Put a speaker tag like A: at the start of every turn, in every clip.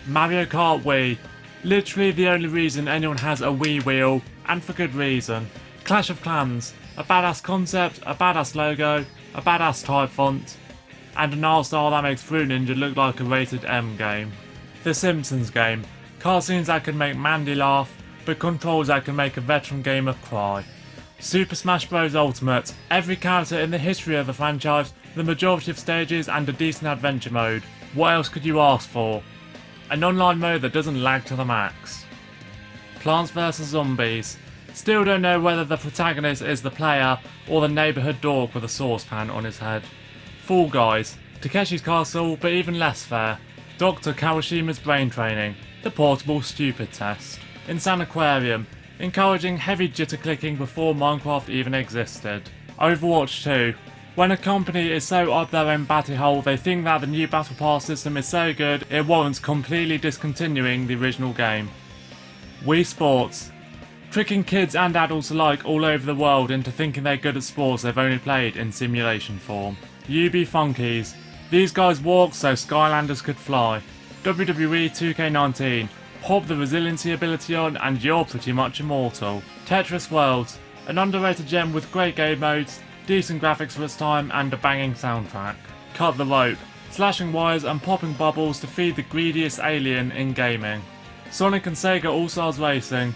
A: Mario Kart Wii. Literally the only reason anyone has a Wii wheel, and for good reason. Clash of Clans. A badass concept, a badass logo, a badass type font, and an art style that makes Fruit Ninja look like a rated M game. The Simpsons Game. Cartoons that can make Mandy laugh, but controls that can make a veteran gamer cry. Super Smash Bros. Ultimate. Every character in the history of the franchise, the majority of stages, and a decent adventure mode. What else could you ask for? An online mode that doesn't lag to the max. Plants vs Zombies. Still don't know whether the protagonist is the player or the neighbourhood dog with a saucepan on his head. Fall Guys. Takeshi's Castle, but even less fair. Dr. Kawashima's brain training. The portable stupid test. Insaniquarium. Encouraging heavy jitter clicking before Minecraft even existed. Overwatch 2. When a company is so up their own batty hole they think that the new Battle Pass system is so good it warrants completely discontinuing the original game. Wii Sports. Tricking kids and adults alike all over the world into thinking they're good at sports they've only played in simulation form. Funkeys. These guys walked so Skylanders could fly. WWE 2K19. Pop the resiliency ability on and you're pretty much immortal. Tetris Worlds. An underrated gem with great game modes, decent graphics for its time and a banging soundtrack. Cut the Rope. Slashing wires and popping bubbles to feed the greediest alien in gaming. Sonic and Sega All-Stars Racing.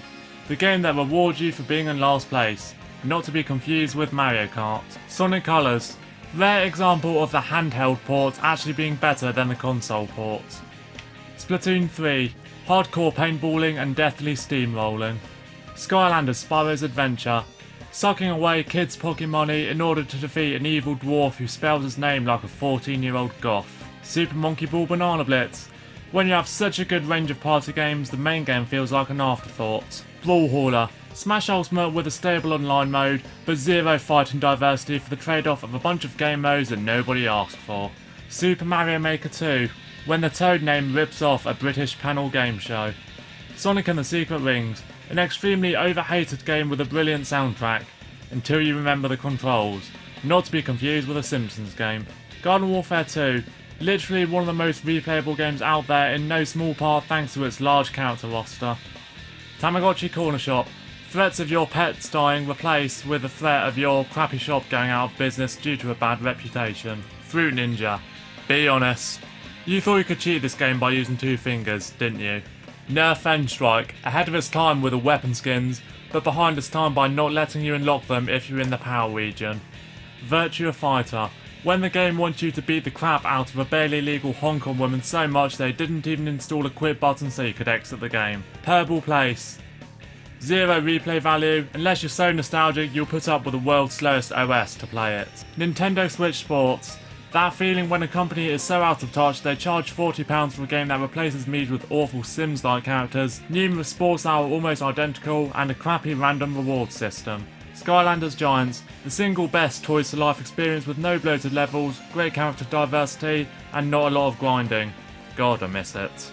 A: The game that rewards you for being in last place, not to be confused with Mario Kart. Sonic Colors. Rare example of the handheld port actually being better than the console port. Splatoon 3. Hardcore paintballing and deathly steamrolling. Skylanders Spyro's Adventure. Sucking away kids' pocket money in order to defeat an evil dwarf who spells his name like a 14-year-old goth. Super Monkey Ball Banana Blitz. When you have such a good range of party games, the main game feels like an afterthought. Brawlhauler. Smash Ultimate with a stable online mode, but zero fighting diversity for the trade-off of a bunch of game modes that nobody asked for. Super Mario Maker 2. When the Toad name rips off a British panel game show. Sonic and the Secret Rings. An extremely overhated game with a brilliant soundtrack, until you remember the controls. Not to be confused with a Simpsons game. Garden Warfare 2. Literally one of the most replayable games out there in no small part thanks to its large character roster. Tamagotchi Corner Shop. Threats of your pets dying replaced with the threat of your crappy shop going out of business due to a bad reputation. Fruit Ninja. Be honest. You thought you could cheat this game by using 2 fingers, didn't you? Nerf N-Strike. Ahead of its time with the weapon skins, but behind its time by not letting you unlock them if you're in the PAL region. Virtua Fighter. When the game wants you to beat the crap out of a barely legal Hong Kong woman so much they didn't even install a quit button so you could exit the game. Purple Place. Zero replay value, unless you're so nostalgic you'll put up with the world's slowest OS to play it. Nintendo Switch Sports. That feeling when a company is so out of touch they charge £40 for a game that replaces Mii's with awful Sims-like characters, numerous sports that are almost identical, and a crappy random reward system. Skylanders Giants. The single best Toys to Life experience with no bloated levels, great character diversity, and not a lot of grinding. God, I miss it.